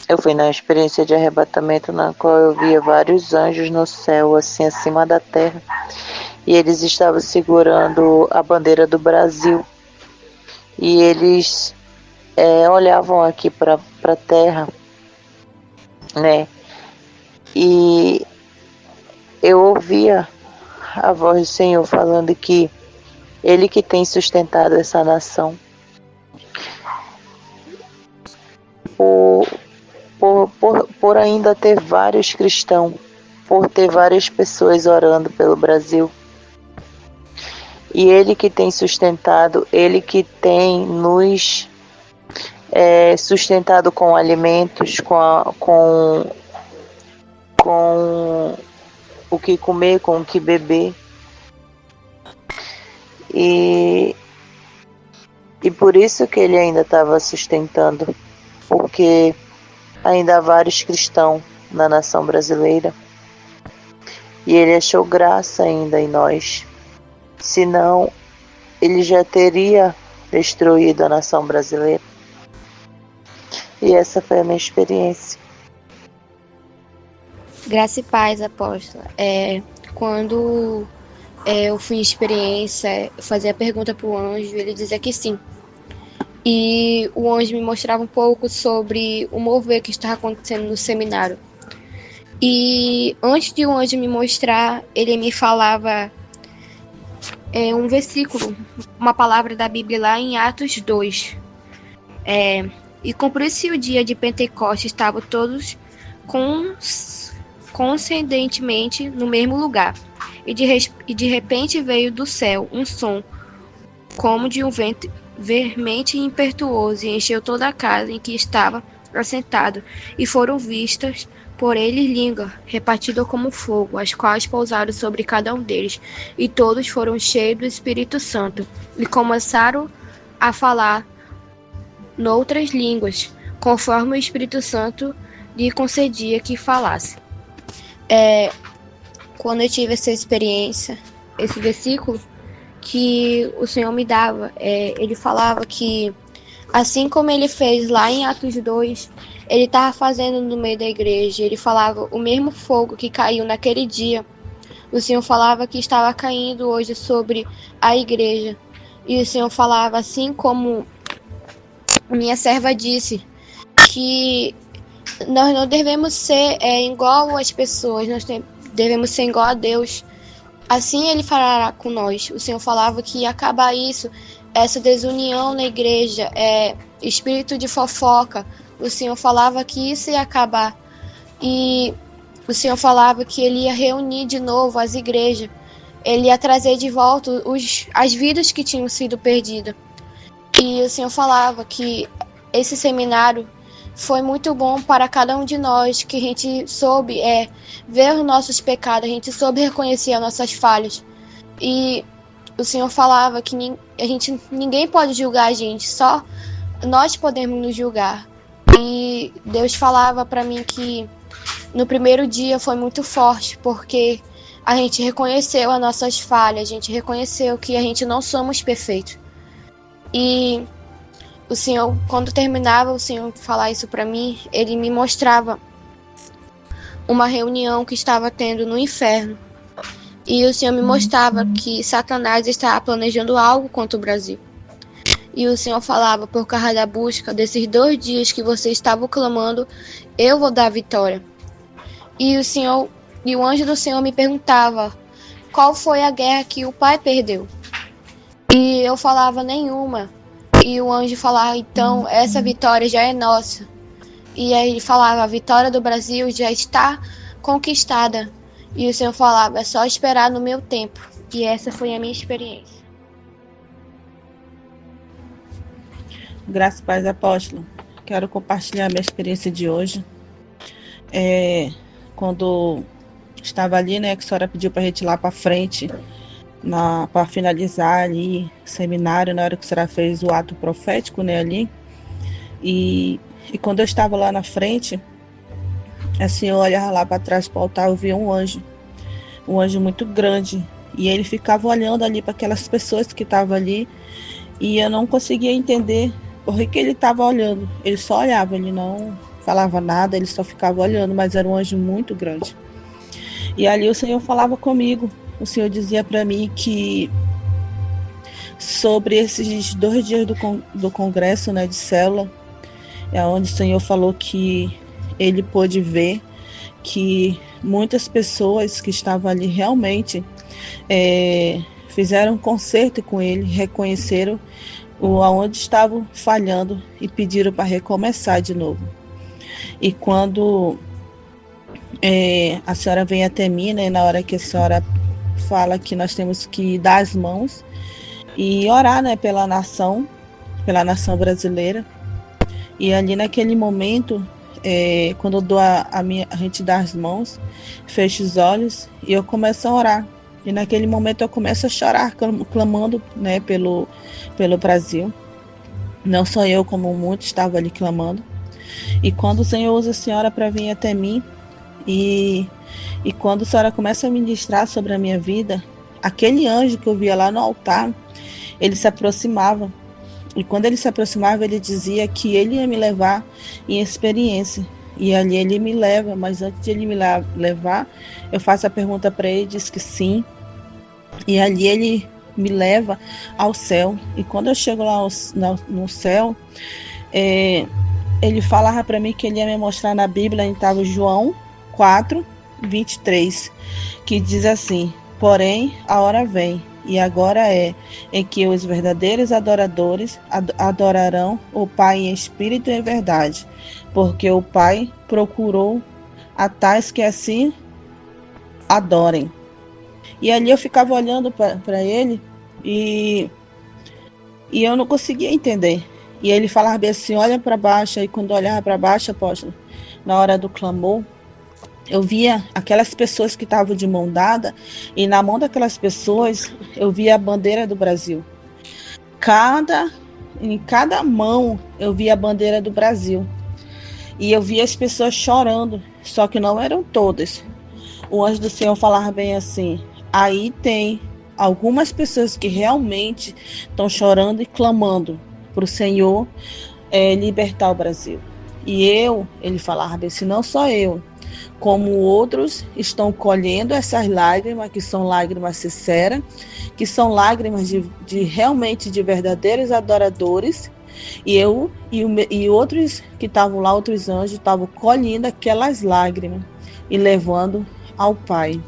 Eu fui na experiência de arrebatamento na qual eu via vários anjos no céu, assim, acima da terra. E eles estavam segurando a bandeira do Brasil. E eles olhavam aqui para a terra, né? E eu ouvia a voz do Senhor falando que Ele que tem sustentado essa nação. Por ainda ter vários cristãos, por ter várias pessoas orando pelo Brasil. E Ele que tem sustentado, Ele que tem nos sustentado com alimentos, com o que comer, com o que beber. E por isso que Ele ainda estava sustentando, porque ainda há vários cristãos na nação brasileira. E Ele achou graça ainda em nós. Senão, Ele já teria destruído a nação brasileira. E essa foi a minha experiência. Graça e paz, apóstola. Quando eu fui em experiência, fazer a pergunta para o anjo, ele dizia que sim. E o anjo me mostrava um pouco sobre o mover que estava acontecendo no seminário. E antes de o anjo me mostrar, ele me falava um versículo, uma palavra da Bíblia lá em Atos 2. E cumpriu-se o dia de Pentecostes, estavam todos coincidentemente no mesmo lugar. E de repente veio do céu um som, como de um vento veemente e impetuoso, e encheu toda a casa em que estava assentado, e foram vistas por ele línguas, repartidas como fogo, as quais pousaram sobre cada um deles, e todos foram cheios do Espírito Santo, e começaram a falar noutras línguas, conforme o Espírito Santo lhe concedia que falasse. Quando eu tive essa experiência, esse versículo que o Senhor me dava, ele falava que, assim como ele fez lá em Atos 2, ele estava fazendo no meio da igreja. Ele falava o mesmo fogo que caiu naquele dia. O Senhor falava que estava caindo hoje sobre a igreja. E o Senhor falava, assim como minha serva disse, que nós não devemos ser igual às pessoas, nós devemos ser igual a Deus. Assim ele fará com nós. O Senhor falava que ia acabar isso, essa desunião na igreja, espírito de fofoca. O Senhor falava que isso ia acabar. E o Senhor falava que ele ia reunir de novo as igrejas. Ele ia trazer de volta as vidas que tinham sido perdidas. E o Senhor falava que esse seminário foi muito bom para cada um de nós, que a gente soube ver os nossos pecados, a gente soube reconhecer as nossas falhas. E o Senhor falava que ninguém pode julgar a gente, só nós podemos nos julgar. E Deus falava para mim que no primeiro dia foi muito forte, porque a gente reconheceu as nossas falhas, a gente reconheceu que a gente não somos perfeitos. E o Senhor, quando terminava o Senhor falar isso para mim, ele me mostrava uma reunião que estava tendo no inferno. E o Senhor me mostrava que Satanás estava planejando algo contra o Brasil. E o Senhor falava, por causa da busca desses 2 dias que você estava clamando, eu vou dar a vitória. E o anjo do Senhor me perguntava, qual foi a guerra que o pai perdeu? E eu falava, nenhuma. E o anjo falava, então, essa vitória já é nossa. E aí ele falava, a vitória do Brasil já está conquistada. E o Senhor falava, é só esperar no meu tempo. E essa foi a minha experiência. Graças e paz, apóstolo. Quero compartilhar a minha experiência de hoje. Quando estava ali, né, que a senhora pediu para a gente ir lá para frente, para finalizar ali o seminário, na hora que a senhora fez o ato profético, né, ali. E quando eu estava lá na frente, assim, eu olhava lá para trás para o altar, eu via um anjo muito grande, e ele ficava olhando ali para aquelas pessoas que estavam ali, e eu não conseguia entender por que ele estava olhando. Ele só olhava, ele não falava nada, ele só ficava olhando, mas era um anjo muito grande. E ali o Senhor falava comigo, o Senhor dizia para mim que sobre esses 2 dias do congresso, né, de célula, é onde o Senhor falou que ele pôde ver que muitas pessoas que estavam ali realmente fizeram um concerto com ele, reconheceram aonde estavam falhando e pediram para recomeçar de novo. E quando a senhora vem até mim, né, na hora que a senhora fala que nós temos que dar as mãos e orar, né, pela nação brasileira. E ali naquele momento, quando eu dou a gente dá as mãos, fecho os olhos e eu começo a orar. E naquele momento eu começo a chorar, clamando, né, pelo Brasil. Não só eu, como muitos estavam ali clamando. E quando o Senhor usa a senhora para vir até mim, e quando a senhora começa a ministrar sobre a minha vida, aquele anjo que eu via lá no altar, ele se aproximava. E quando ele se aproximava, ele dizia que ele ia me levar em experiência. E ali ele me leva, mas antes de ele me levar, eu faço a pergunta para ele, diz que sim. E ali ele me leva ao céu. E quando eu chego lá no céu, ele falava para mim que ele ia me mostrar na Bíblia, em João 4, 23, que diz assim: porém, a hora vem, e agora é, em que os verdadeiros adoradores adorarão o Pai em espírito e em verdade, porque o Pai procurou a tais que assim adorem. E ali eu ficava olhando para ele e eu não conseguia entender. E ele falava bem assim: olha para baixo. E quando eu olhava para baixo, apóstolo, na hora do clamor, eu via aquelas pessoas que estavam de mão dada, e na mão daquelas pessoas eu via a bandeira do Brasil. Em cada mão eu via a bandeira do Brasil. E eu via as pessoas chorando, só que não eram todas. O anjo do Senhor falava bem assim: aí tem algumas pessoas que realmente estão chorando e clamando para o Senhor libertar o Brasil. E ele falava assim: não só eu, como outros estão colhendo essas lágrimas, que são lágrimas sinceras, que são lágrimas de realmente de verdadeiros adoradores. E outros que estavam lá, outros anjos, estavam colhendo aquelas lágrimas e levando ao Pai.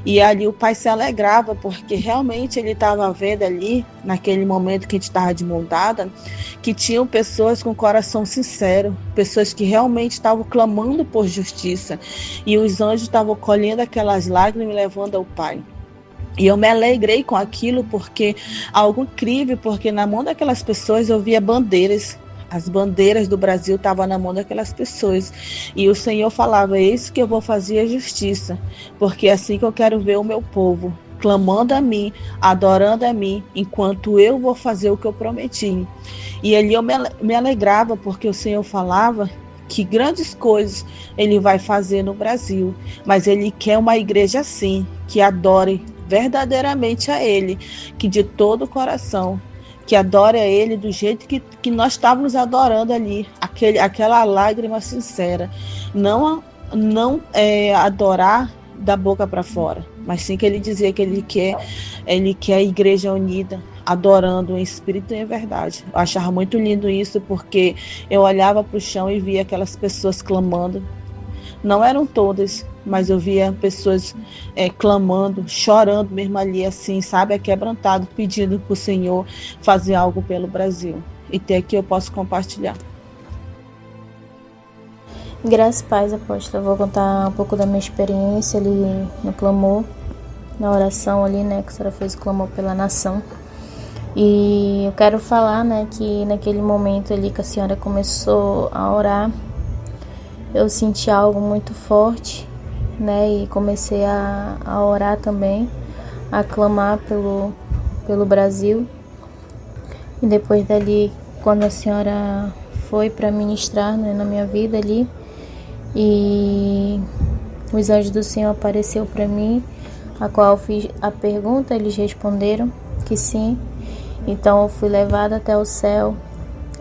E ali o Pai se alegrava, porque realmente ele estava vendo ali, naquele momento que a gente estava de mão dada, que tinham pessoas com coração sincero, pessoas que realmente estavam clamando por justiça. E os anjos estavam colhendo aquelas lágrimas e levando ao Pai. E eu me alegrei com aquilo, porque algo incrível, porque na mão daquelas pessoas eu via bandeiras. As bandeiras do Brasil estavam na mão daquelas pessoas. E o Senhor falava: é isso que eu vou fazer, a justiça. Porque é assim que eu quero ver o meu povo, clamando a mim, adorando a mim, enquanto eu vou fazer o que eu prometi. E ali eu me alegrava, porque o Senhor falava que grandes coisas Ele vai fazer no Brasil. Mas Ele quer uma igreja assim, que adore verdadeiramente a Ele, que de todo o coração, que adore a Ele do jeito que nós estávamos adorando ali, aquela lágrima sincera. Não adorar da boca para fora, mas sim que Ele dizia que Ele quer a igreja unida, adorando em espírito e em verdade. Eu achava muito lindo isso, porque eu olhava para o chão e via aquelas pessoas clamando. Não eram todas, mas eu via pessoas clamando, chorando mesmo ali, assim, sabe, quebrantado, pedindo para o Senhor fazer algo pelo Brasil. E até aqui eu posso compartilhar. Graças e paz, apóstolo. Eu vou contar um pouco da minha experiência ali no clamor, na oração ali, né, que a senhora fez o clamor pela nação. E eu quero falar, né, que naquele momento ali que a senhora começou a orar, eu senti algo muito forte, né, e comecei a orar também, a clamar pelo Brasil. E depois dali, quando a senhora foi para ministrar, né, na minha vida ali, e os anjos do Senhor apareceu para mim, a qual eu fiz a pergunta, eles responderam que sim. Então eu fui levada até o céu,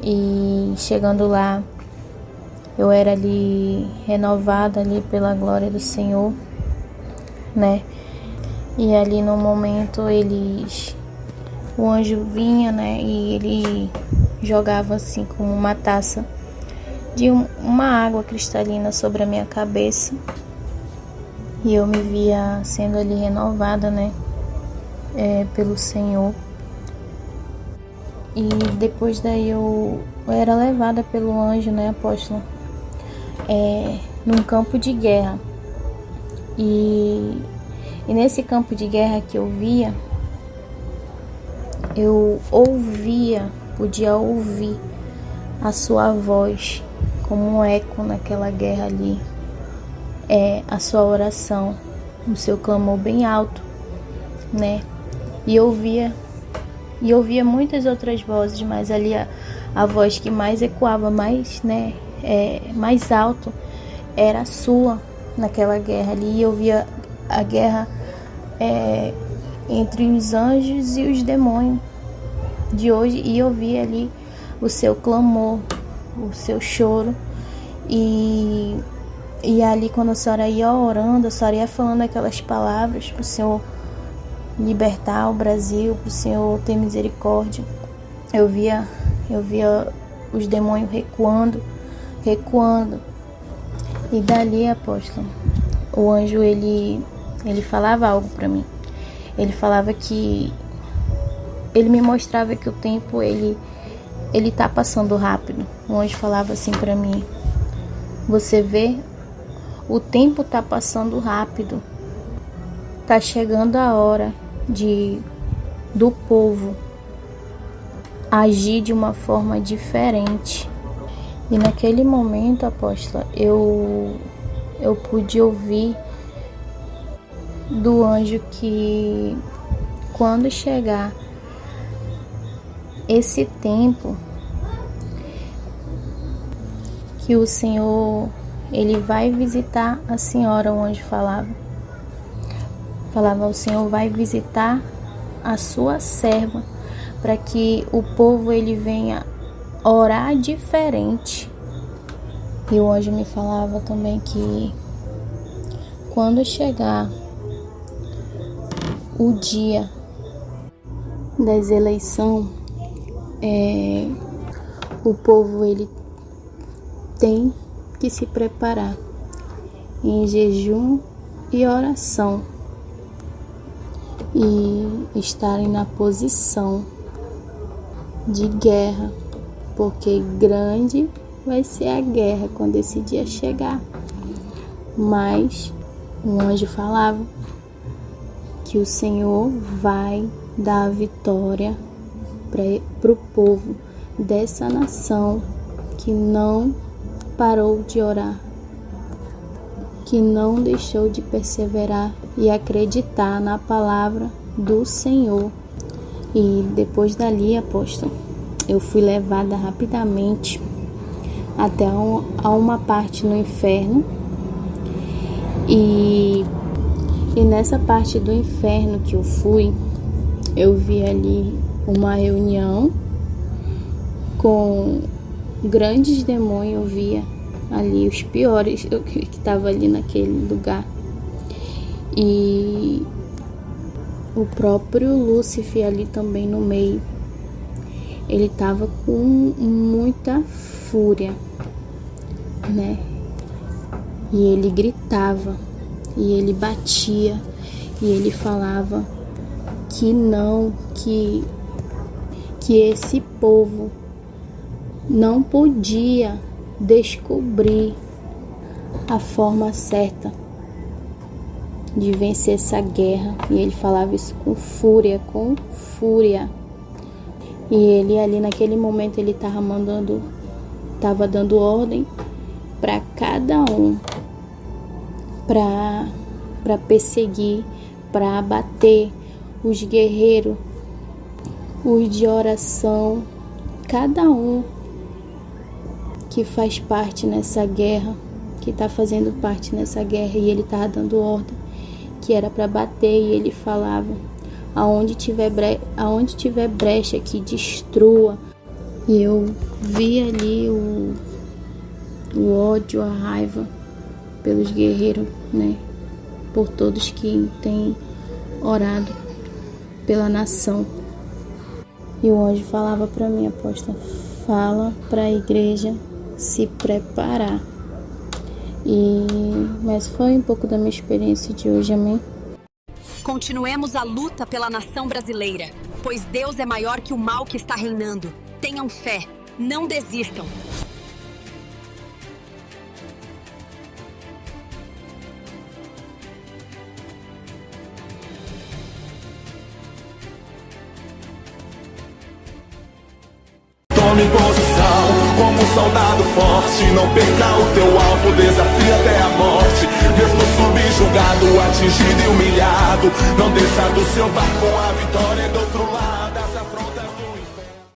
e chegando lá, eu era ali renovada ali pela glória do Senhor, né? E ali no momento o anjo vinha, né? E ele jogava assim como uma taça de uma água cristalina sobre a minha cabeça. E eu me via sendo ali renovada, né? Pelo Senhor. E depois daí eu era levada pelo anjo, né, apóstolo? Num campo de guerra. E nesse campo de guerra que eu via, eu podia ouvir a sua voz como um eco naquela guerra ali. A sua oração, o seu clamor bem alto, né? E eu ouvia muitas outras vozes, mas ali a voz que mais ecoava, mais, né, mais alto, era a sua naquela guerra ali. E eu via a guerra entre os anjos e os demônios de hoje, e eu via ali o seu clamor, o seu choro, e ali quando a senhora ia orando, a senhora ia falando aquelas palavras para o Senhor libertar o Brasil, para o Senhor ter misericórdia. Eu via os demônios recuando. E dali, apóstolo, o anjo ele falava algo para mim. Ele falava que ele me mostrava que o tempo ele tá passando rápido. O anjo falava assim para mim: você vê, o tempo tá passando rápido. Tá chegando a hora do povo agir de uma forma diferente. E naquele momento, apóstola, eu pude ouvir do anjo que quando chegar esse tempo, que o Senhor ele vai visitar a senhora. O anjo falava, o Senhor vai visitar a sua serva, para que o povo ele venha orar diferente. E o anjo me falava também que quando chegar o dia das eleições, o povo ele tem que se preparar em jejum e oração e estarem na posição de guerra, porque grande vai ser a guerra quando esse dia chegar. Mas o anjo falava que o Senhor vai dar a vitória para o povo dessa nação que não parou de orar, que não deixou de perseverar e acreditar na palavra do Senhor. E depois dali, apóstolo, eu fui levada rapidamente até a uma parte no inferno. E nessa parte do inferno que eu fui, eu vi ali uma reunião com grandes demônios. Eu via ali os piores que estavam ali naquele lugar. E o próprio Lúcifer ali também no meio. Ele estava com muita fúria, né? E ele gritava, e ele batia, e ele falava que não, que esse povo não podia descobrir a forma certa de vencer essa guerra. E ele falava isso com fúria, E ele ali naquele momento ele estava dando ordem para cada um, para perseguir, para abater os guerreiros, os de oração, cada um que faz parte nessa guerra, que está fazendo parte nessa guerra. E ele estava dando ordem que era para bater, e ele falava: aonde tiver brecha, que destrua. E eu vi ali o ódio, a raiva pelos guerreiros, né? Por todos que têm orado pela nação. E o anjo falava para mim, apóstola, fala para a igreja se preparar. Mas foi um pouco da minha experiência de hoje, amém? Continuemos a luta pela nação brasileira, pois Deus é maior que o mal que está reinando. Tenham fé, não desistam. Tome posição como um soldado forte. Não perca o teu alvo, desafia até a morte. Mesmo subjugado, atingido e humilhado, não desça do seu barco, a vitória é do outro lado.